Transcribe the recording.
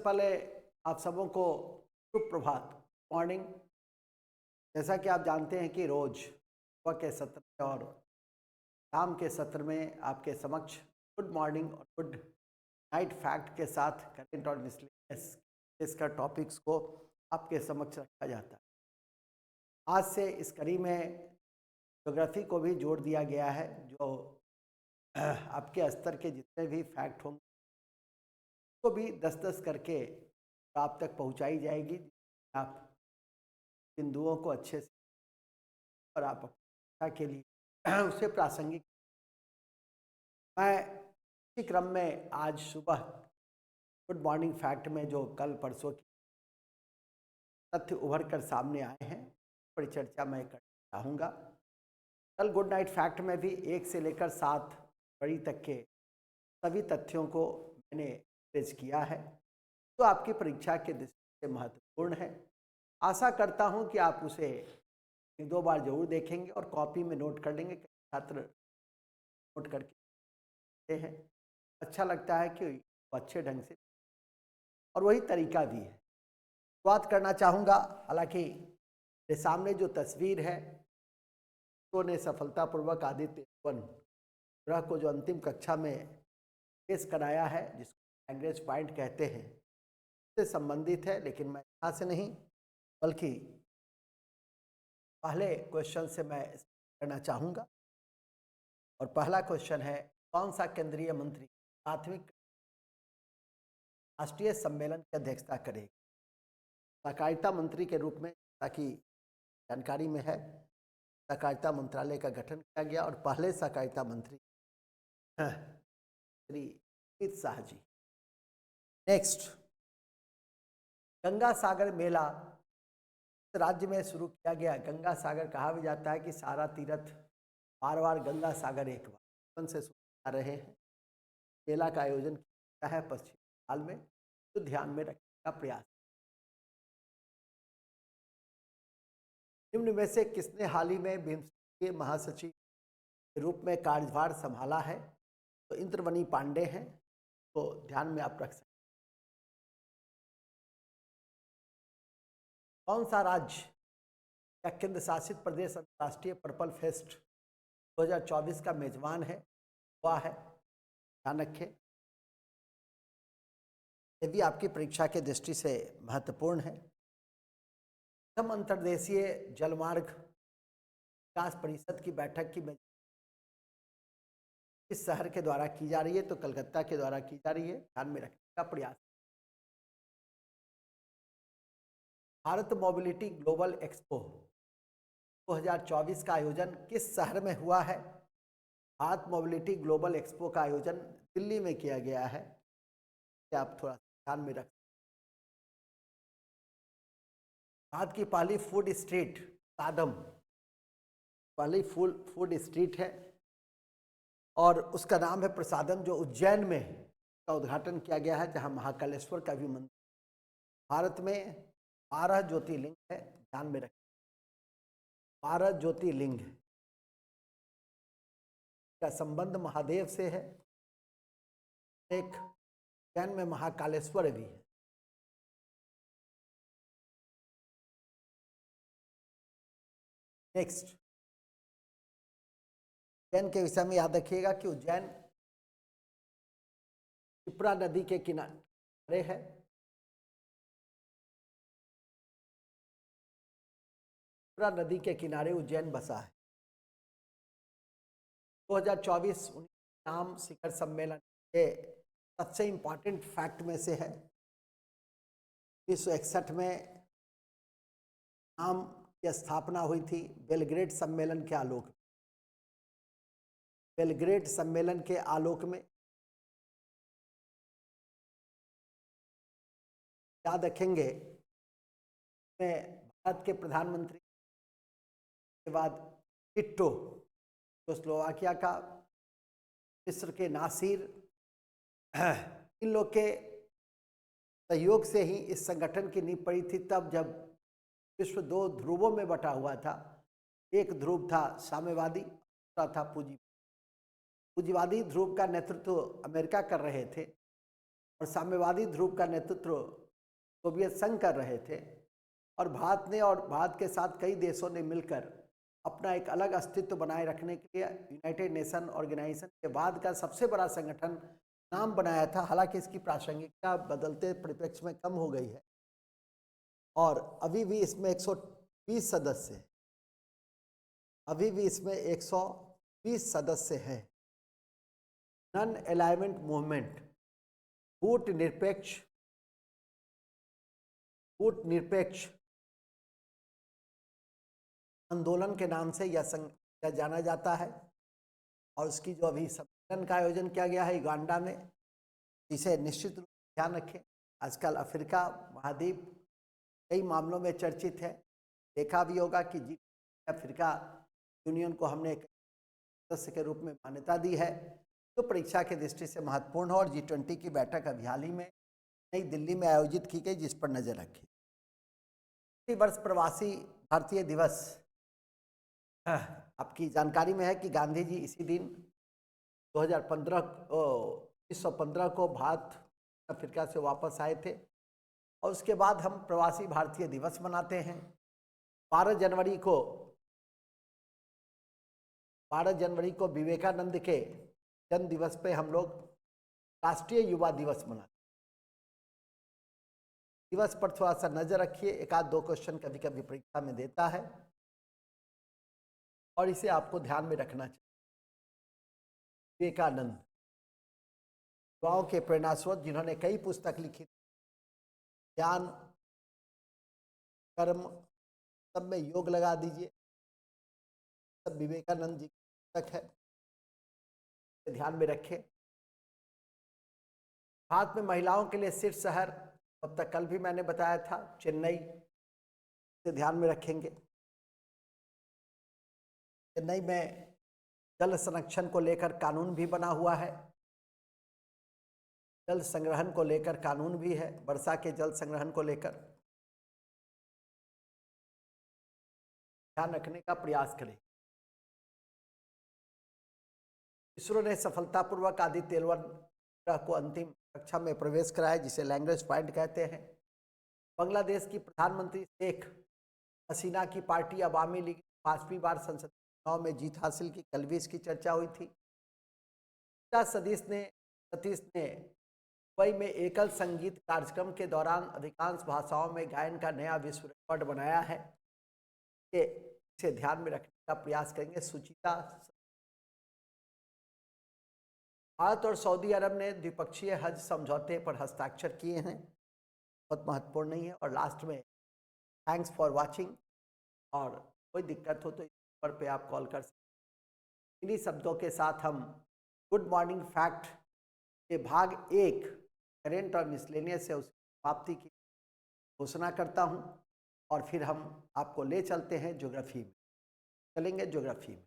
पहले आप सबों को सुप्रभात, मॉर्निंग। जैसा कि आप जानते हैं कि रोज सुबह के सत्र में और शाम के सत्र में आपके समक्ष गुड मॉर्निंग और गुड नाइट फैक्ट के साथ करेंट और मिसलेनियस इसका टॉपिक्स को आपके समक्ष रखा जाता है। आज से इस कड़ी में ज्योग्राफी को भी जोड़ दिया गया है, जो आपके स्तर के जितने भी फैक्ट होंगे को भी 10-10 करके आप तक पहुंचाई जाएगी। आप बिंदुओं को अच्छे से और आप अपनी के लिए उसे प्रासंगिक। मैं इसी क्रम में आज सुबह गुड मॉर्निंग फैक्ट में जो कल परसों की तथ्य उभर कर सामने आए हैं पर चर्चा मैं करना चाहूँगा। कल गुड नाइट फैक्ट में भी 1 से लेकर 7 बड़ी तक के सभी तथ्यों को मैंने पेश किया है, जो आपकी परीक्षा के दृष्टि से महत्वपूर्ण है। आशा करता हूं कि आप उसे 1-2 बार जरूर देखेंगे और कॉपी में नोट कर लेंगे। छात्र नोट करके हैं, अच्छा लगता है कि वो अच्छे ढंग से, और वही तरीका भी है। बात करना चाहूँगा, हालांकि मेरे सामने जो तस्वीर है तो ने सफलतापूर्वक आदित्य ग्रह को जो अंतिम कक्षा में पेश कराया है, जिसको लैग्रेंज पॉइंट कहते हैं, से संबंधित है। लेकिन मैं यहाँ से नहीं बल्कि पहले क्वेश्चन से मैं करना चाहूँगा। और पहला क्वेश्चन है, कौन सा केंद्रीय मंत्री प्राथमिक राष्ट्रीय सम्मेलन की अध्यक्षता करेगा? सहकारिता मंत्री के रूप में, ताकि जानकारी में है, सहकारिता मंत्रालय का गठन किया गया और पहले सहकारिता मंत्री श्री अमित शाह जी। नेक्स्ट, गंगा सागर मेला राज्य में शुरू किया गया। गंगा सागर कहा भी जाता है कि सारा तीर्थ बार बार गंगा सागर एक बार से आ रहे हैं। मेला का आयोजन किया है पश्चिम बंगाल में, तो ध्यान में रखने का प्रयास। निम्न में से किसने हाल ही में बिम्स्टेक के महासचिव के रूप में कार्यभार संभाला है? तो इंद्रमणि पांडे हैं, तो ध्यान में आप रख सकते। कौन सा राज्य या केंद्र शासित प्रदेश अंतर्राष्ट्रीय पर्पल फेस्ट 2024 का मेजबान है? हुआ है, ध्यान रखें। ये भी आपकी परीक्षा के दृष्टि से महत्वपूर्ण है। प्रथम अंतर्देशीय जलमार्ग विकास परिषद की बैठक की इस शहर के द्वारा की जा रही है? तो कलकत्ता के द्वारा की जा रही है, ध्यान में रखने का प्रयास। भारत मोबिलिटी ग्लोबल एक्सपो 2024 का आयोजन किस शहर में हुआ है? भारत मोबिलिटी ग्लोबल एक्सपो का आयोजन दिल्ली में किया गया है, क्या आप थोड़ा ध्यान में रख। भारत की पहली फूड स्ट्रीट सादम, पहली फूड स्ट्रीट है और उसका नाम है प्रसादम, जो उज्जैन में का उद्घाटन किया गया है, जहां महाकालेश्वर का भी मंदिर। भारत में 12 ज्योतिर्लिंग है, ध्यान में रखें। 12 ज्योतिर्लिंग का संबंध महादेव से है। एक उज्जैन में महाकालेश्वर भी है। नेक्स्ट, उज्जैन के विषय में याद रखिएगा कि उज्जैन शिप्रा नदी के किनारे है। शिप्रा नदी के किनारे उज्जैन बसा है। 2024 नाम शिखर सम्मेलन के सबसे इंपॉर्टेंट फैक्ट में से है। 1961 में नाम की स्थापना हुई थी बेलग्रेड सम्मेलन के आलोक में। बेलग्रेड सम्मेलन के आलोक में याद रखेंगे, भारत के प्रधानमंत्री के बाद टिट्टो, तो स्लोवाकिया का, मिस्र के नासिर, इन लोग के सहयोग से ही इस संगठन की नींव पड़ी थी। तब जब विश्व 2 ध्रुवों में बटा हुआ था, एक ध्रुव था साम्यवादी, दूसरा था पूंजीवादी। ध्रुव का नेतृत्व अमेरिका कर रहे थे और साम्यवादी ध्रुव का नेतृत्व सोवियत संघ कर रहे थे, और भारत के साथ कई देशों ने मिलकर अपना एक अलग अस्तित्व बनाए रखने के लिए यूनाइटेड नेशन ऑर्गेनाइजेशन के बाद का सबसे बड़ा संगठन नाम बनाया था। हालांकि इसकी प्रासंगिकता बदलते परिप्रेक्ष्य में कम हो गई है और अभी भी इसमें 120 सदस्य हैं। अभी भी इसमें 120 सदस्य हैं। नॉन अलाइनमेंट मूवमेंट, कूटनिरपेक्ष आंदोलन के नाम से यह जाना जाता है, और उसकी जो अभी सम्मेलन का आयोजन किया गया है युगांडा में, इसे निश्चित रूप से ध्यान रखें। आजकल अफ्रीका महाद्वीप कई मामलों में चर्चित है। देखा भी होगा कि जी अफ्रीका यूनियन को हमने एक सदस्य के रूप में मान्यता दी है, जो परीक्षा की दृष्टि से महत्वपूर्ण है, और G20 की बैठक अभी हाल ही में नई दिल्ली में आयोजित की गई, जिस पर नजर रखें। इस वर्ष प्रवासी भारतीय दिवस आपकी जानकारी में है कि गांधी जी इसी दिन 1915 को भारत अफ्रीका से वापस आए थे, और उसके बाद हम प्रवासी भारतीय दिवस मनाते हैं। 12 जनवरी को विवेकानंद के जन्म दिवस पे हम लोग राष्ट्रीय युवा दिवस मनाते हैं। दिवस पर थोड़ा सा नजर रखिए, एक आध दो क्वेश्चन कभी कभी परीक्षा में देता है, और इसे आपको ध्यान में रखना चाहिए। विवेकानंद युवाओं के प्रेरणा स्रोत, जिन्होंने कई पुस्तक लिखी, ज्ञान, कर्म, सब में योग लगा दीजिए, सब विवेकानंद जी की पुस्तक है, ध्यान में रखें। भारत में महिलाओं के लिए शीर्ष शहर, अब तक कल भी मैंने बताया था, चेन्नई, से ध्यान में रखेंगे। चेन्नई में जल संरक्षण को लेकर कानून भी बना हुआ है, जल संग्रहण को लेकर कानून भी है, वर्षा के जल संग्रहण को लेकर ध्यान रखने का प्रयास करें। इसरो ने सफलतापूर्वक आदित्य L1 ग्रह को अंतिम कक्षा में प्रवेश कराया, जिसे लैंग्वेज पॉइंट कहते हैं। बांग्लादेश की प्रधानमंत्री शेख हसीना की पार्टी अवामी लीग 5वीं बार संसद चुनाव में जीत हासिल की, कल भी इसकी चर्चा हुई थी। सतीश ने दुबई में एकल संगीत कार्यक्रम के दौरान अधिकांश भाषाओं में गायन का नया विश्व रिकॉर्ड बनाया है, इसे ध्यान में रखने का प्रयास करेंगे। सुचिता, भारत और सऊदी अरब ने द्विपक्षीय हज समझौते पर हस्ताक्षर किए हैं, बहुत महत्वपूर्ण नहीं है। और लास्ट में थैंक्स फॉर वाचिंग, और कोई दिक्कत हो तो इस नंबर पे आप कॉल कर सकते हैं। इन्हीं शब्दों के साथ हम गुड मॉर्निंग फैक्ट के भाग 1 करेंट और मिसलेनियस से उसकी समाप्ति की घोषणा करता हूं, और फिर हम आपको ले चलते हैं ज्योग्राफी में, चलेंगे ज्योग्राफी में।